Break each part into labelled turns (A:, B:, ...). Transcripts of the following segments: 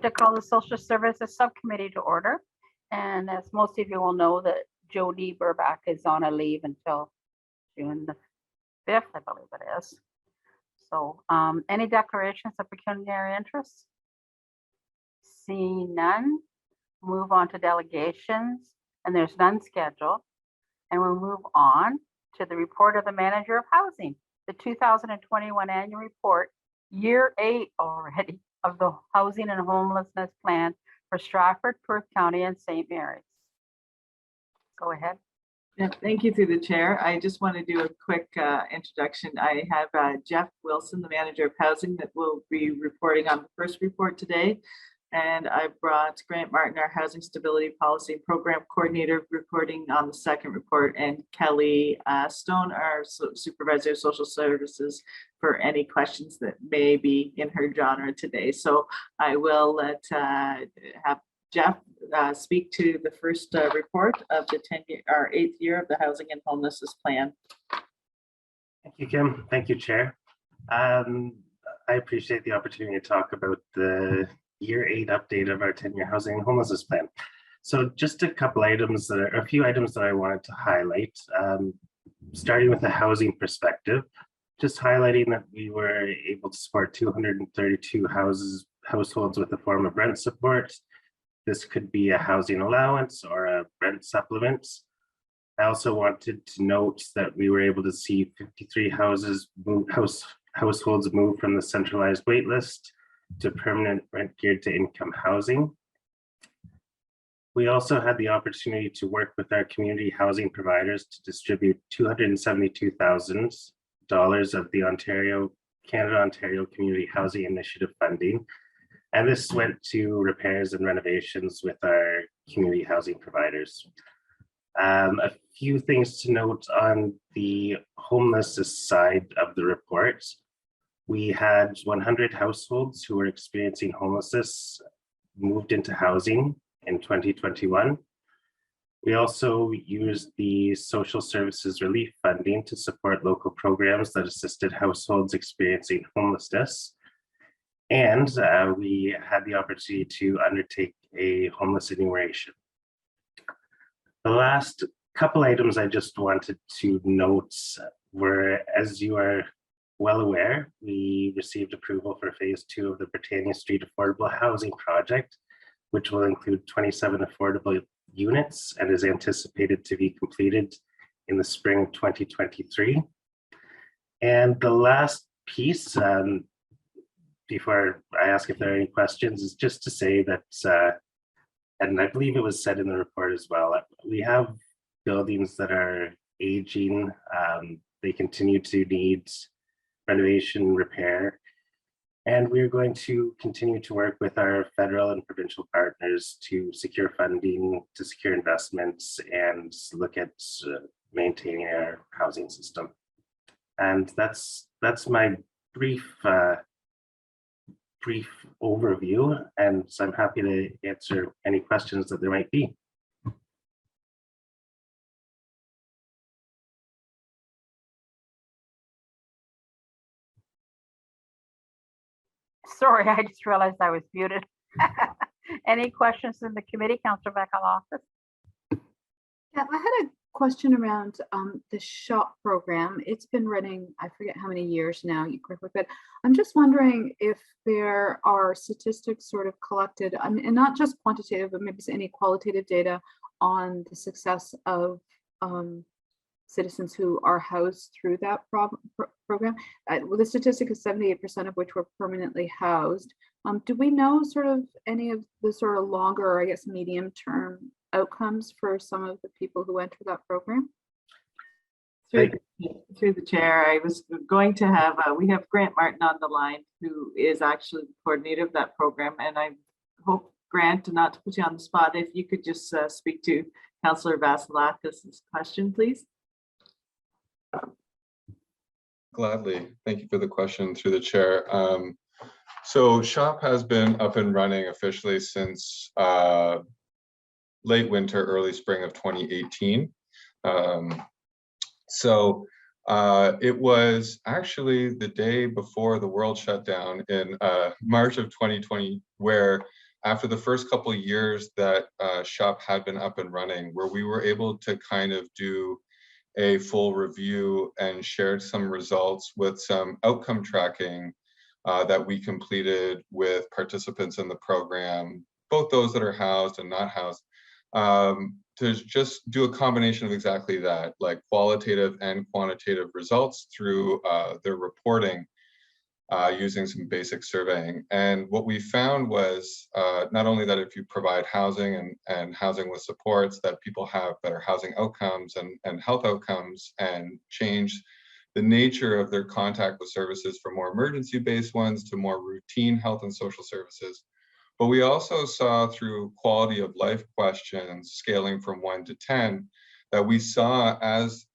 A: like to call the Social Services Subcommittee to order. And as most of you will know, that Jody Burbach is on a leave until June the 5th, I believe it is. So any declarations of pecuniary interest? Seeing none, move on to delegations, and there's none scheduled. And we'll move on to the report of the Manager of Housing, the 2021 annual report, year 8 already of the Housing and Homelessness Plan for Stratford, Perth County, and St. Mary's. Go ahead.
B: Yeah, thank you through the chair. I just want to do a quick introduction. I have Jeff Wilson, the Manager of Housing, that will be reporting on the first report today. And I brought Grant Martin, our Housing Stability Policy and Program Coordinator, reporting on the second report, and Kelly Stone, our Supervisor of Social Services, for any questions that may be in her genre today. So I will let have Jeff speak to the first report of the 8th year of the Housing and Homelessness Plan.
C: Thank you, Kim. Thank you, Chair. I appreciate the opportunity to talk about the year 8 update of our 10-year Housing and Homelessness Plan. So just a few items that I wanted to highlight, starting with the housing perspective, just highlighting that we were able to support 232 households with a form of rent support. This could be a housing allowance or a rent supplement. I also wanted to note that we were able to see 53 households move from the centralized wait list to permanent rent geared to income housing. We also had the opportunity to work with our community housing providers to distribute $272,000 of the Canada-Ontario Community Housing Initiative funding. And this went to repairs and renovations with our community housing providers. A few things to note on the homelessness side of the report. We had 100 households who were experiencing homelessness moved into housing in 2021. We also used the social services relief funding to support local programs that assisted households experiencing homelessness. And we had the opportunity to undertake a homeless enumeration. The last couple items I just wanted to note were, as you are well aware, we received approval for phase 2 of the Britannia Street Affordable Housing Project, which will include 27 affordable units and is anticipated to be completed in the spring of 2023. And the last piece, before I ask if there are any questions, is just to say that, and I believe it was said in the report as well, we have buildings that are aging. They continue to need renovation, repair, and we're going to continue to work with our federal and provincial partners to secure funding, to secure investments, and look at maintaining our housing system. And that's my brief overview, and so I'm happy to answer any questions that there might be.
A: Sorry, I just realized I was muted. Any questions in the committee, Councillor Bekalofis?
D: Yeah, I had a question around the SHOP program. It's been running, I forget how many years now, you correct me, but I'm just wondering if there are statistics sort of collected, and not just quantitative, but maybe any qualitative data on the success of citizens who are housed through that program. Well, the statistic is 78% of which were permanently housed. Do we know sort of any of the sort of longer, or I guess medium term outcomes for some of the people who enter that program?
B: Through the chair, I was going to have, we have Grant Martin on the line, who is actually the coordinator of that program. And I hope, Grant, not to put you on the spot, if you could just speak to Councillor Vasilakis' question, please.
E: Gladly. Thank you for the question through the chair. So SHOP has been up and running officially since late winter, early spring of 2018. It was actually the day before the world shut down in March of 2020 where after the first couple of years that SHOP had been up and running, where we were able to kind of do a full review and shared some results with some outcome tracking that we completed with participants in the program, both those that are housed and not housed, to just do a combination of exactly that, like qualitative and quantitative results through their reporting using some basic surveying. And what we found was not only that if you provide housing and housing with supports, that people have better housing outcomes and health outcomes and change the nature of their contact with services from more emergency-based ones to more routine health and social services. But we also saw through quality of life questions, scaling from 1 to 10, that we saw as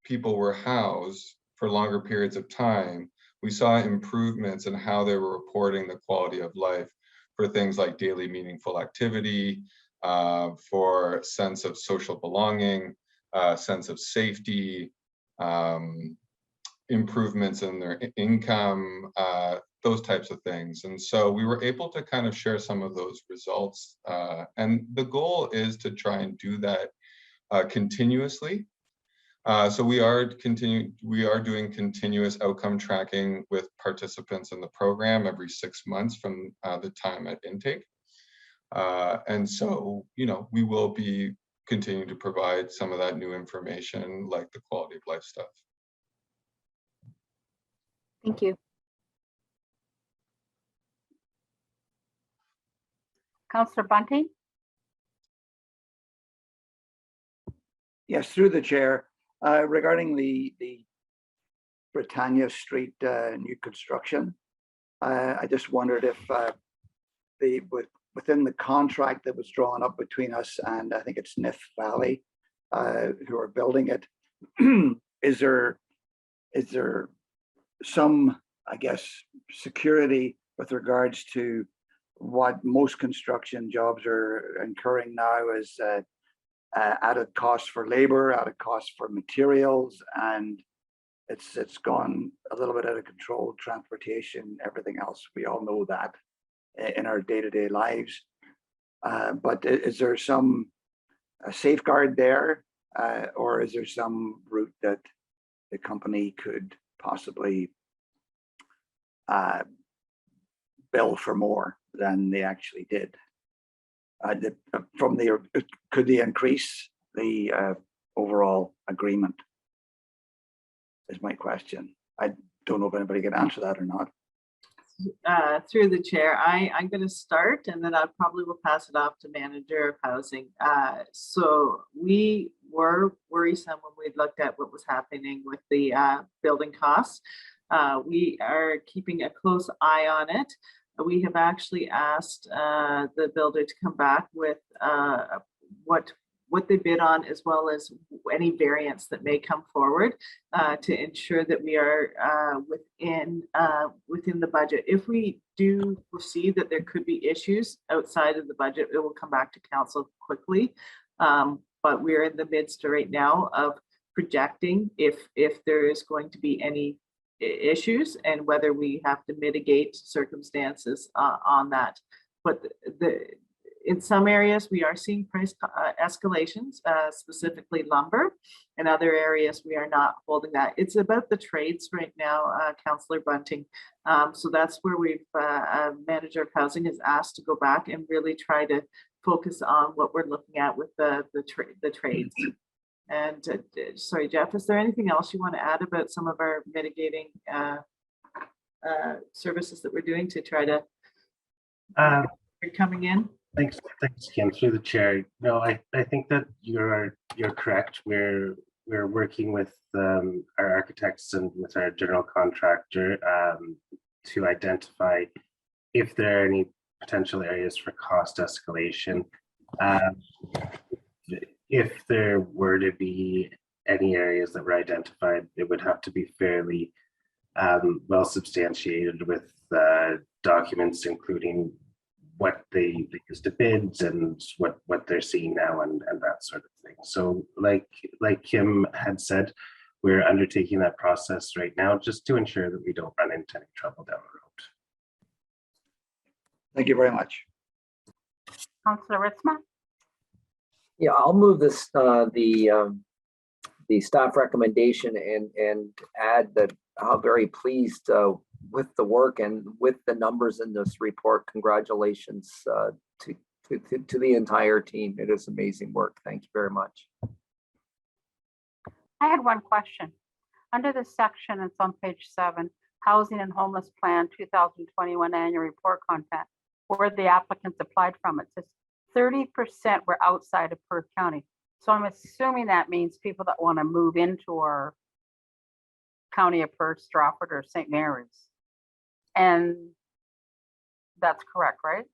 E: people were housed for longer periods of time, we saw improvements in how they were reporting the quality of life for things like daily meaningful activity, for sense of social belonging, sense of safety, improvements in their income, those types of things. And so we were able to kind of share some of those results. And the goal is to try and do that continuously. So we are doing continuous outcome tracking with participants in the program every 6 months from the time at intake. And so, you know, we will be continuing to provide some of that new information, like the quality of life stuff.
D: Thank you.
A: Councillor Bunting?
F: Yes, through the chair, regarding the Britannia Street new construction, I just wondered if within the contract that was drawn up between us and I think it's Nith Valley, who are building it, is there some, I guess, security with regards to what most construction jobs are incurring now as added costs for labor, added costs for materials, and it's gone a little bit out of control, transportation, everything else. We all know that in our day-to-day lives. But is there some safeguard there, or is there some route that the company could possibly bill for more than they actually did? Could they increase the overall agreement? Is my question. I don't know if anybody can answer that or not.
B: Through the chair, I'm going to start, and then I probably will pass it off to Manager of Housing. So we were worrisome when we looked at what was happening with the building costs. We are keeping a close eye on it. We have actually asked the builder to come back with what they bid on, as well as any variance that may come forward to ensure that we are within the budget. If we do foresee that there could be issues outside of the budget, it will come back to council quickly. But we're in the midst right now of projecting if there is going to be any issues and whether we have to mitigate circumstances on that. But in some areas we are seeing price escalations, specifically lumber. In other areas we are not holding that. It's about the trades right now, Councillor Bunting. So that's where we've Manager of Housing is asked to go back and really try to focus on what we're looking at with the trades. And sorry, Jeff, is there anything else you want to add about some of our mitigating services that we're doing to try to coming in?
C: Thanks, Kim. Through the chair. No, I think that you're correct. We're working with our architects and with our general contractor to identify if there are any potential areas for cost escalation. If there were to be any areas that were identified, it would have to be fairly well substantiated with documents, including what they used to bids and what they're seeing now and that sort of thing. So like Kim had said, we're undertaking that process right now just to ensure that we don't run into any trouble down the road.
F: Thank you very much.
A: Councillor Ritzma.
G: Yeah, I'll move this, the staff recommendation and add that I'm very pleased with the work and with the numbers in this report. Congratulations to the entire team. It is amazing work. Thank you very much.
A: I had one question. Under this section, it's on page 7, Housing and Homeless Plan 2021 Annual Report Content, where the applicants applied from. It says 30% were outside of Perth County. So I'm assuming that means people that want to move into our county of Perth, Stratford, or St. Mary's. And that's correct, right?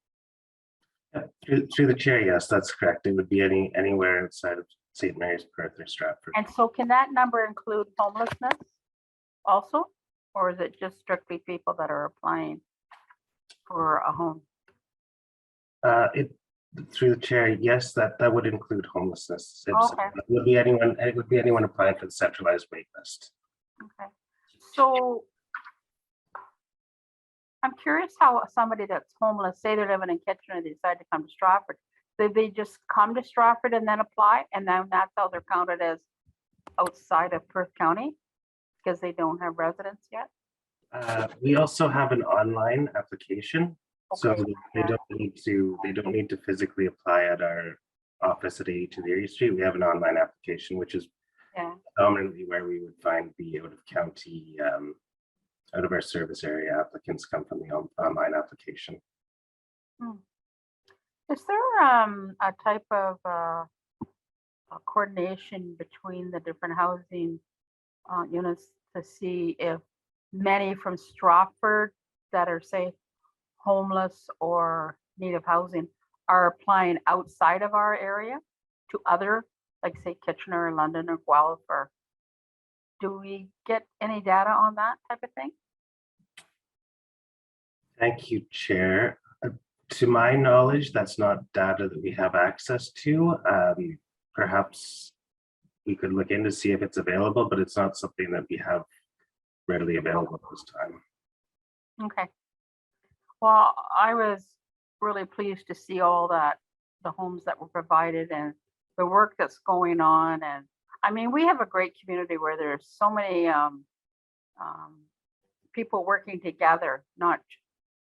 C: Through the chair, yes, that's correct. It would be anywhere outside of St. Mary's, Perth, or Stratford.
A: And so can that number include homelessness also? Or is it just strictly people that are applying for a home?
C: Through the chair, yes, that would include homelessness.
A: Okay.
C: It would be anyone applying for the centralized wait list.
A: Okay. So I'm curious how somebody that's homeless, say they're living in Kitchener, they decide to come to Stratford. Do they just come to Stratford and then apply? And then that's how they're counted as outside of Perth County because they don't have residence yet?
C: We also have an online application. So
A: Okay,
C: they don't need to physically apply at our office at 82 Erie Street. We have an online application, which is
A: yeah.
C: predominantly where we would find the out of county, out of our service area applicants come from the online application.
A: Is there a type of a coordination between the different housing units to see if many from Stratford that are, say, homeless or need of housing are applying outside of our area to other, like say Kitchener or London or Guelph? Or do we get any data on that type of thing?
C: Thank you, Chair. To my knowledge, that's not data that we have access to. Perhaps we could look in to see if it's available, but it's not something that we have readily available at this time.
A: Okay. Well, I was really pleased to see all that, the homes that were provided and the work that's going on. And I mean, we have a great community where there's so many people working together, not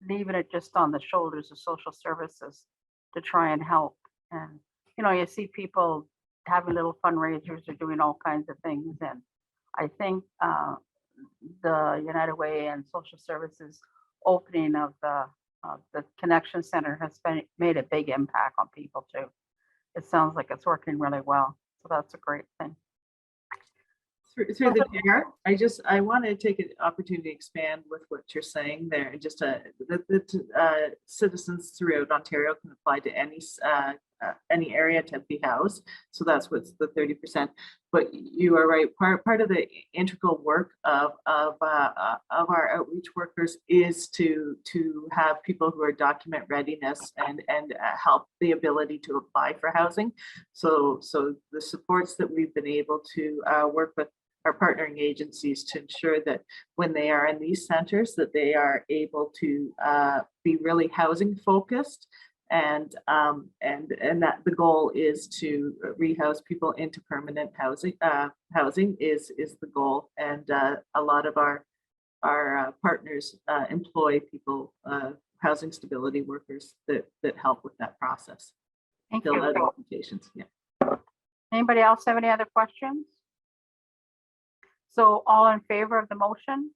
A: leaving it just on the shoulders of social services to try and help. And, you know, you see people having little fundraisers or doing all kinds of things. And I think the United Way and social services opening of the Connection Center has made a big impact on people too. It sounds like it's working really well. So that's a great thing.
B: Through the chair, I want to take an opportunity to expand with what you're saying there. Just the citizens throughout Ontario can apply to any area to be housed. So that's what's the 30%. But you are right. Part of the integral work of our outreach workers is to have people who are document readiness and help the ability to apply for housing. So the supports that we've been able to work with our partnering agencies to ensure that when they are in these centers that they are able to be really housing focused, and that the goal is to rehouse people into permanent housing. Housing is the goal, and a lot of our partners employ people, housing stability workers that help with that process.
A: Thank
B: Fill
A: you.
B: out applications. Yeah.
A: Anybody else have any other questions? So all in favor of the motion?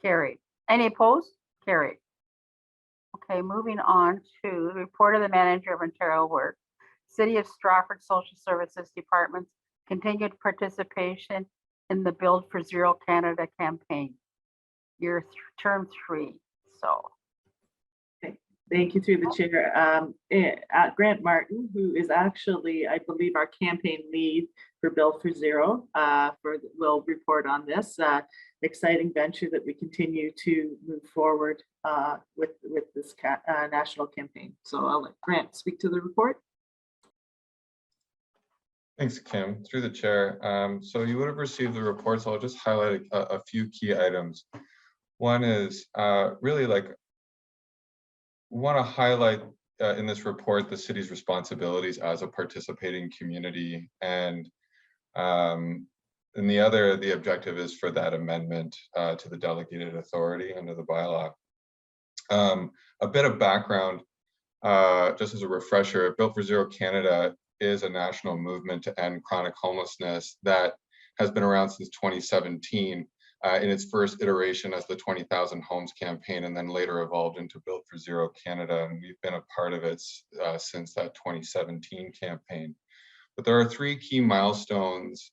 A: Carried. Any opposed? Carried. Okay, moving on to the report of the manager of Ontario Work. City of Stratford Social Services Department's continued participation in the Build for Zero Canada campaign. Year term 3. So.
B: Thank you through the chair. Grant Martin, who is actually, I believe, our campaign lead for Build for Zero, will report on this exciting venture that we continue to move forward with this national campaign. So I'll let Grant speak to the report.
E: Thanks, Kim. Through the chair. So you would have received the report, so I'll just highlight a few key items. One is really like, want to highlight in this report the city's responsibilities as a participating community, and the objective is for that amendment to the delegated authority under the bylaw. A bit of background, just as a refresher, Built for Zero Canada is a national movement to end chronic homelessness that has been around since 2017 in its first iteration as the 20,000 Homes campaign, and then later evolved into Built for Zero Canada. And we've been a part of it since that 2017 campaign. But there are three key milestones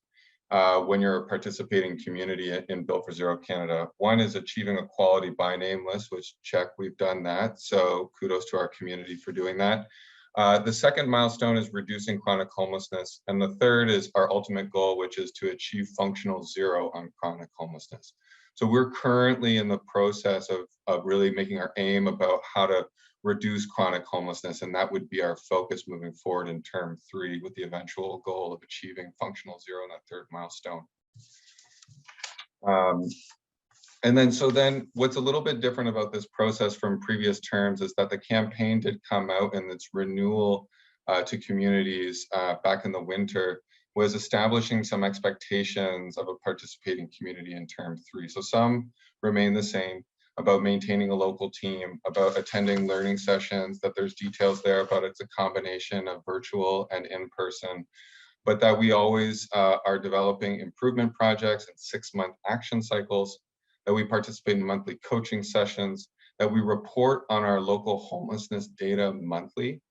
E: when you're a participating community in Built for Zero Canada. One is achieving a quality by name list, which check, we've done that. So kudos to our community for doing that. The second milestone is reducing chronic homelessness. And the third is our ultimate goal, which is to achieve functional zero on chronic homelessness. So we're currently in the process of really making our aim about how to reduce chronic homelessness, and that would be our focus moving forward in term 3, with the eventual goal of achieving functional zero in that third milestone. And then what's a little bit different about this process from previous terms is that the campaign did come out, and its renewal to communities back in the winter was establishing some expectations of a participating community in term 3. So some remain the same, about maintaining a local team, about attending learning sessions, that there's details there about it's a combination of virtual and in-person, but that we always are developing improvement projects and 6-month action cycles, that we participate in monthly coaching sessions, that we report on our local homelessness data monthly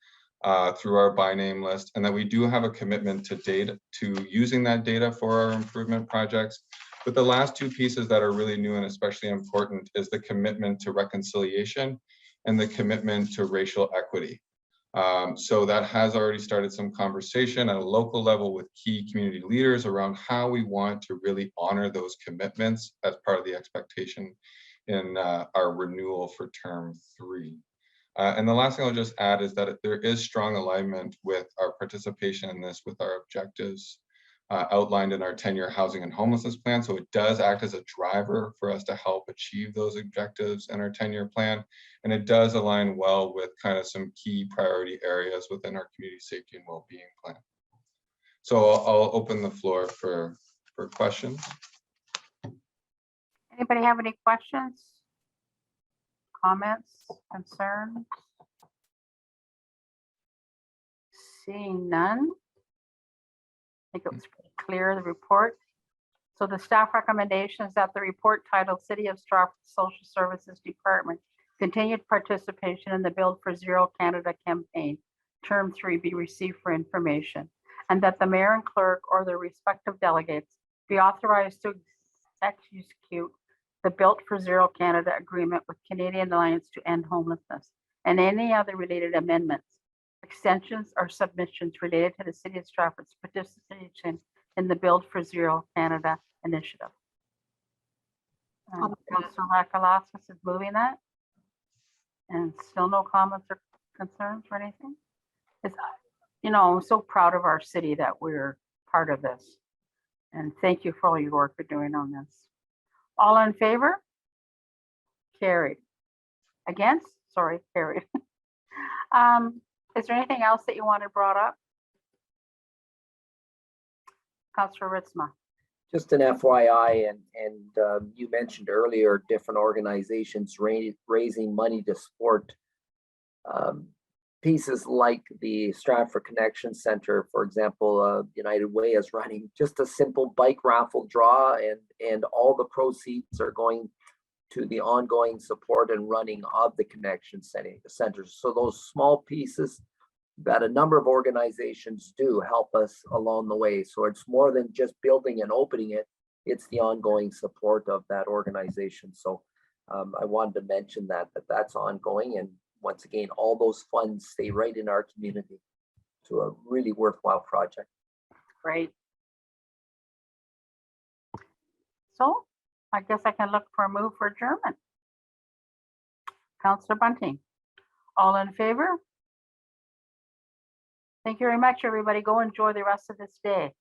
E: through our by name list, and that we do have a commitment to using that data for our improvement projects. But the last two pieces that are really new and especially important is the commitment to reconciliation and the commitment to racial equity. So that has already started some conversation at a local level with key community leaders around how we want to really honor those commitments as part of the expectation in our renewal for term 3. And the last thing I'll just add is that there is strong alignment with our participation in this with our objectives outlined in our 10-year housing and homelessness plan. So it does act as a driver for us to help achieve those objectives in our 10-year plan. And it does align well with kind of some key priority areas within our community safety and well-being plan. So I'll open the floor for questions.
A: Anybody have any questions, comments, concerns? Seeing none. I think it was pretty clear, the report. So the staff recommendation is that the report titled City of Stratford Social Services Department Continued Participation in the Build for Zero Canada campaign, term 3, be received for information, and that the mayor and clerk or their respective delegates be authorized to execute the Built for Zero Canada agreement with Canadian Alliance to End Homelessness and any other related amendments, extensions, or submissions related to the City of Stratford's participation in the Build for Zero Canada initiative. Councillor Makalasas is moving that. And still no comments or concerns or anything? It's, you know, I'm so proud of our city that we're part of this. And thank you for all your work you're doing on this. All in favor? Carried. Against? Sorry, carried. Is there anything else that you wanted brought up? Councillor Ritzma.
G: Just an FYI, and you mentioned earlier different organizations raising money to support pieces like the Stratford Connection Center. For example, United Way is running just a simple bike raffle draw, and all the proceeds are going to the ongoing support and running of the Connection Centers. So those small pieces that a number of organizations do help us along the way. So it's more than just building and opening it, it's the ongoing support of that organization. So I wanted to mention that's ongoing. And once again, all those funds stay right in our community to a really worthwhile project.
A: Great. So I guess I can look for a move for adjournment. Councillor Bunting, all in favor? Thank you very much, everybody. Go enjoy the rest of this day.